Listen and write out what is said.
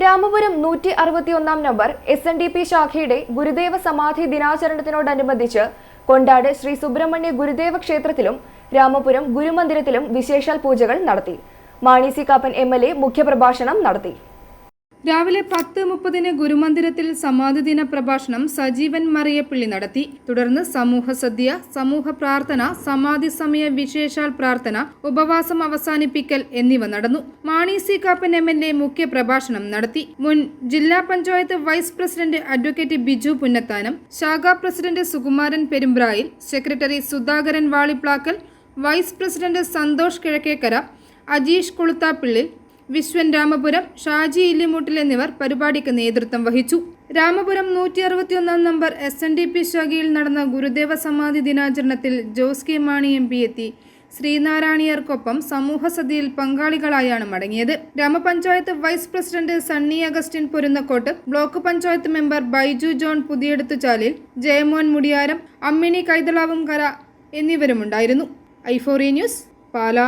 Ramapuram 161 number SNDP ശാഖയുടെ ഗുരുദേവ സമാധി ദിനാചരണത്തിനോടനുബന്ധിച്ച് കൊണ്ടാട് ശ്രീ സുബ്രഹ്മണ്യ ഗുരുദേവ ക്ഷേത്രത്തിലും രാമപുരം ഗുരുമന്ദിരത്തിലും വിശേഷാൽ പൂജകൾ നടത്തി. മാണി സി കാപ്പൻ MLA മുഖ്യപ്രഭാഷണം നടത്തി. രാവിലെ 10:30 ഗുരുമന്ദിരത്തിൽ സമാധിദിന പ്രഭാഷണം സജീവൻ മറിയപ്പിള്ളി നടത്തി. തുടർന്ന് സമൂഹ സദ്യ, സമൂഹ പ്രാർത്ഥന, സമാധി സമയ വിശേഷാൽ പ്രാർത്ഥന, ഉപവാസം അവസാനിപ്പിക്കൽ എന്നിവ നടന്നു. മാണി സി കാപ്പൻ MLA മുഖ്യ പ്രഭാഷണം നടത്തി. മുൻ ജില്ലാ panchayat vice president advocate Biju Punnathanam, ശാഖാ president Sukumaran Perumprayil, secretary Sudhakaran Valiplakkal, vice president Santhosh Kizhakkekkara, Ajeesh Koluthappilly, Viswan Ramapuram, Shaji Illimoottil എന്നിവർ പരിപാടിക്ക് നേതൃത്വം വഹിച്ചു. രാമപുരം 161 നമ്പർ SNDP ശാഖയിൽ നടന്ന ഗുരുദേവ സമാധി ദിനാചരണത്തിൽ ജോസ് കെ മാണി MP എത്തി. ശ്രീനാരായണിയർക്കൊപ്പം സമൂഹ സദ്യയിൽ പങ്കാളികളായാണ് മടങ്ങിയത്. ഗ്രാമപഞ്ചായത്ത് vice president Sunny Augustine Porunnakkottu, block panchayat member Baiju John Puthiyeduthuchalil, Jayamon Mudiyaram, Ammini Kaithalavumkara എന്നിവരുമുണ്ടായിരുന്നു. i4E news, Pala.